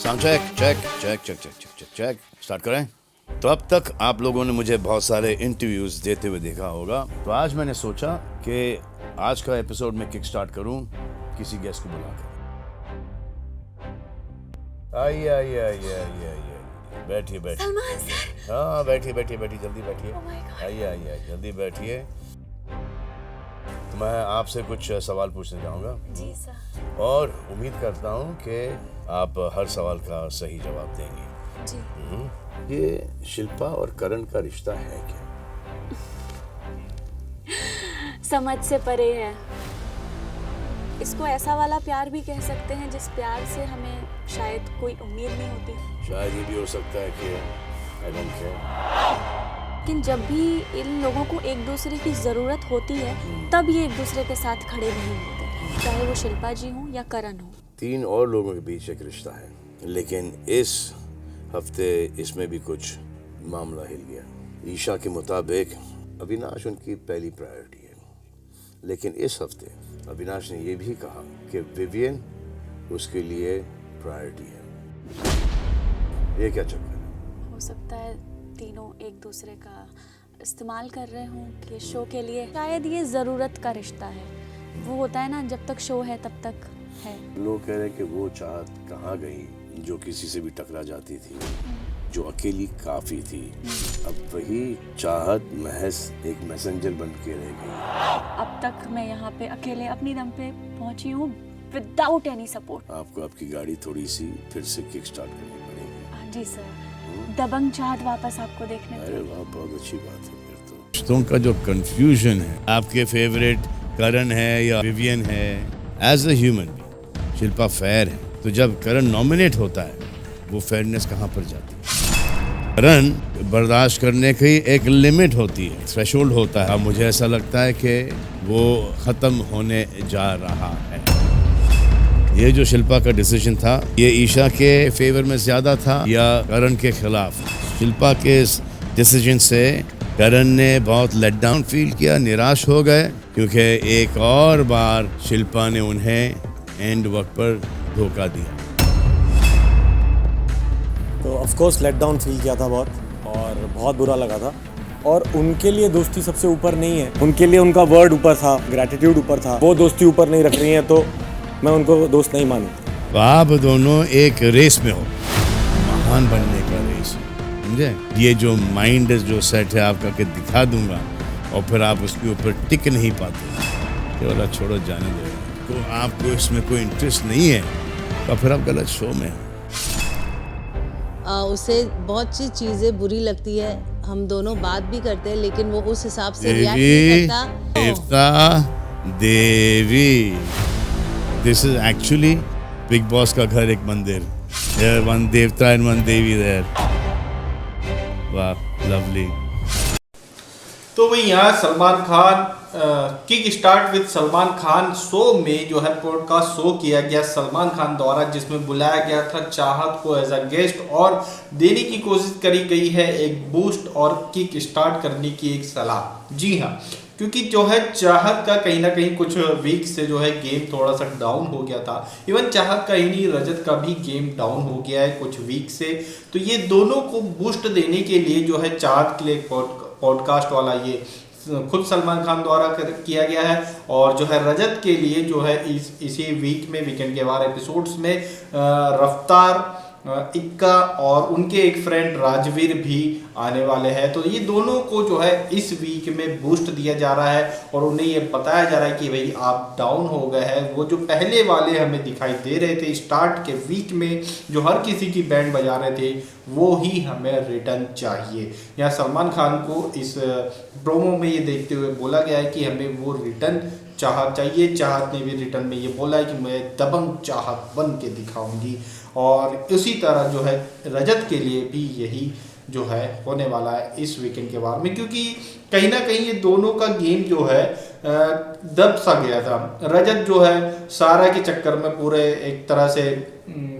Sound check check check check check check check check start करें। तो अब तक आप लोगों ने मुझे बहुत सारे इंटरव्यूज देते हुए देखा होगा, तो आज मैंने सोचा कि आज का एपिसोड में किक स्टार्ट करूं किसी गेस्ट को बुलाकर। आइए आइए आइए आइए आइए, बैठिए बैठिए। सलमान सर। हाँ बैठिए बैठिए बैठिए, जल्दी बैठिए। Oh my God. आइए आइए जल्दी बैठिए। तो मैं आपसे कुछ सवाल पूछने जाऊंगा जी सर। और उम्मीद करता हूं कि आप हर सवाल का सही जवाब देंगे। जी। ये शिल्पा और करण का रिश्ता है क्या? समझ से परे है। इसको ऐसा वाला प्यार भी कह सकते हैं जिस प्यार से हमें शायद कोई उम्मीद नहीं होती। शायद ये भी हो सकता है कि I don't care। लेकिन जब भी इन लोगों को एक दूसरे की ज़रूरत होती है तब ये एक दूसरे के साथ खड़े नहीं होते, चाहे वो शिल्पा जी हों या करण हो। 3 और लोगों के बीच एक रिश्ता है, लेकिन इस हफ्ते इसमें भी कुछ मामला हिल गया। ईशा के मुताबिक अविनाश उनकी पहली प्रायोरिटी है, लेकिन इस हफ्ते अविनाश ने ये भी कहा कि विवियन उसके लिए प्रायोरिटी है। ये क्या चक्कर है? हो सकता है तीनों एक दूसरे का इस्तेमाल कर रहे हों कि शो के लिए। शायद ये ज़रूरत का रिश्ता है। वो होता है ना, जब तक शो है तब तक है। लोग कह रहे कि वो चाहत कहाँ गई जो किसी से भी टकरा जाती थी, जो अकेली काफी थी। अब वही चाहत महज एक मैसेंजर बन के रह गई। अब तक मैं यहाँ पे अकेले अपनी दम पे पहुँची हूँ, विदाउट एनी सपोर्ट। आपको आपकी गाड़ी थोड़ी सी फिर से किक स्टार्ट करनी पड़ेगी। जी सर, दबंग चाहत वापस आपको देखने अरे वाह, बहुत अच्छी बात है। फिर तो रिश्तों का जो कंफ्यूजन है, आपके फेवरेट करण है या विवियन है, as a human being Shilpa fair है, तो जब करण नॉमिनेट होता है वो फेयरनेस कहाँ पर जाती है? करण बर्दाश्त करने की एक लिमिट होती है, थ्रेशोल्ड होता है। अब मुझे ऐसा लगता है कि वो खत्म होने जा रहा है। ये जो शिल्पा का डिसीजन था, ये ईशा के फेवर में ज्यादा था या करण के खिलाफ? शिल्पा के इस डिसीजन से करण ने बहुत लेट डाउन फील किया, निराश हो गए, क्योंकि एक और बार शिल्पा ने उन्हें एंड वक्त पर धोखा दिया। तो of course let down feel किया था बहुत, और बहुत बुरा लगा था। और उनके लिए दोस्ती सबसे ऊपर नहीं है, उनके लिए उनका वर्ड ऊपर था, ग्रैटिट्यूड ऊपर था। वो दोस्ती ऊपर नहीं रख रही है तो मैं उनको दोस्त नहीं मानूं। तो आप दोनों एक रेस में हो, महान बनने का रेस, समझे? ये जो माइंड जो सेट है आपका कि दिखा दूंगा, और फिर आप उसके ऊपर टिक नहीं पाते, ये वाला छोड़ो, जाने दो। तो आपको इसमें कोई इंटरेस्ट नहीं है तो फिर आप गलत शो में हो। उसे बहुत सी चीज़ें बुरी लगती है, हम दोनों बात भी करते हैं, लेकिन वो उस हिसाब से रिएक्ट नहीं करता। देवता देवी, this is actually Bigg Boss का घर, एक मंदिर। देयर वन देवता एंड वन देवी देयर। वाह, लवली। तो वही यहाँ Salman Khan kick start with Salman Khan show में जो है पॉडकास्ट शो किया गया सलमान खान द्वारा, जिसमें बुलाया गया था चाहत को एज अ गेस्ट, और देने की कोशिश करी गई है एक बूस्ट और किक स्टार्ट करने की एक सलाह। जी हाँ, क्योंकि जो है चाहत का कहीं ना कहीं कुछ वीक से जो है गेम थोड़ा सा डाउन हो गया था। इवन चाहत का ही नहीं, रजत का भी गेम डाउन हो गया है कुछ वीक से। तो ये दोनों को बूस्ट देने के लिए जो है चाहत के लिए पॉडकास्ट वाला ये खुद सलमान खान द्वारा किया गया है, और जो है रजत के लिए जो है इसी वीक में वीकेंड के वार एपिसोड्स में रफ्तार, इक्का और उनके एक फ्रेंड राजवीर भी आने वाले हैं। तो ये दोनों को जो है इस वीक में बूस्ट दिया जा रहा है, और उन्हें ये बताया जा रहा है कि भाई आप डाउन हो गए हैं। वो जो पहले वाले हमें दिखाई दे रहे थे स्टार्ट के वीक में, जो हर किसी की बैंड बजा रहे थे, वो ही हमें रिटर्न चाहिए। यहाँ सलमान खान को इस प्रोमो में ये देखते हुए बोला गया है कि हमें वो रिटर्न चाहत चाहिए। चाहत ने भी रिटर्न में ये बोला है कि मैं दबंग चाहत बन के दिखाऊंगी, और उसी तरह जो है रजत के लिए भी यही जो है होने वाला है इस वीकेंड के बाद में, क्योंकि कहीं ना कहीं ये दोनों का गेम जो है दब सा गया था। रजत जो है सारा के चक्कर में पूरे एक तरह से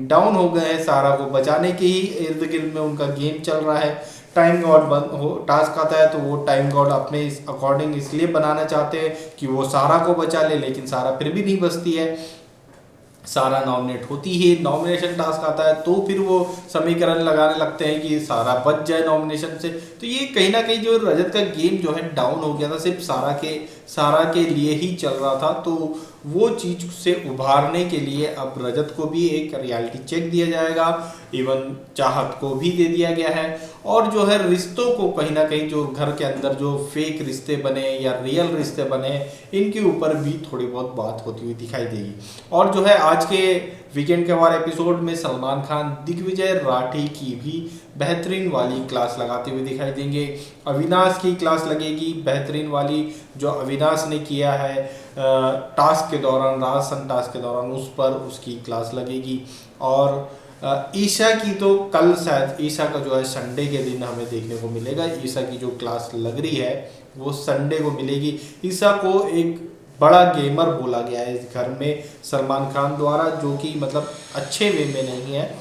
डाउन हो गए हैं, सारा को बचाने के ही इर्द गिर्द में उनका गेम चल रहा है। टाइम गॉड हो टास्क आता है तो वो टाइम गॉड अपने अकॉर्डिंग इसलिए बनाना चाहते हैं कि वो सारा को बचा ले, लेकिन सारा फिर भी नहीं बचती है। सारा नॉमिनेट होती है, नॉमिनेशन टास्क आता है तो फिर वो समीकरण लगाने लगते हैं कि सारा बच जाए नॉमिनेशन से। तो ये कहीं ना कहीं जो रजत का गेम जो है डाउन हो गया था, सिर्फ सारा के लिए ही चल रहा था। तो वो चीज से उभारने के लिए अब रजत को भी एक रियलिटी चेक दिया जाएगा, इवन चाहत को भी दे दिया गया है। और जो है रिश्तों को कहीं ना कहीं जो घर के अंदर जो फेक रिश्ते बने या रियल रिश्ते बने, इनके ऊपर भी थोड़ी बहुत बात होती हुई दिखाई देगी। और जो है आज के वीकेंड के वार एपिसोड में सलमान खान दिग्विजय राठी की भी बेहतरीन वाली क्लास लगाते हुए दिखाई देंगे। अविनाश की क्लास लगेगी बेहतरीन वाली, जो अविनाश ने किया है टास्क के दौरान, राजस्थान टास्क के दौरान, उस पर उसकी क्लास लगेगी। और ईशा की तो कल शायद, ईशा का जो है संडे के दिन हमें देखने को मिलेगा। ईशा की जो क्लास लग रही है वो संडे को मिलेगी। ईशा को एक बड़ा गेमर बोला गया है इस घर में सलमान खान द्वारा, जो कि मतलब अच्छे वे में नहीं है।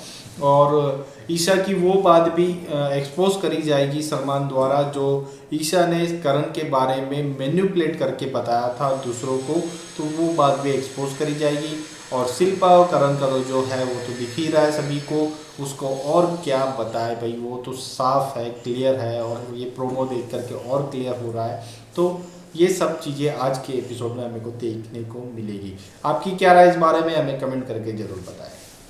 और ईशा की वो बात भी एक्सपोज करी जाएगी सलमान द्वारा, जो ईशा ने करण के बारे में मैनिपुलेट करके बताया था दूसरों को, तो वो बात भी एक्सपोज करी जाएगी। और शिल्पा और करण का जो है वो तो दिख ही रहा है सभी को, उसको और क्या बताए भाई, वो तो साफ है, क्लियर है, और ये प्रोमो देख करके और क्लियर हो रहा है। तो ये सब चीज़ें आज के एपिसोड में हमें को देखने को मिलेगी। आपकी क्या राय इस बारे में, हमें कमेंट करके ज़रूर बताएं।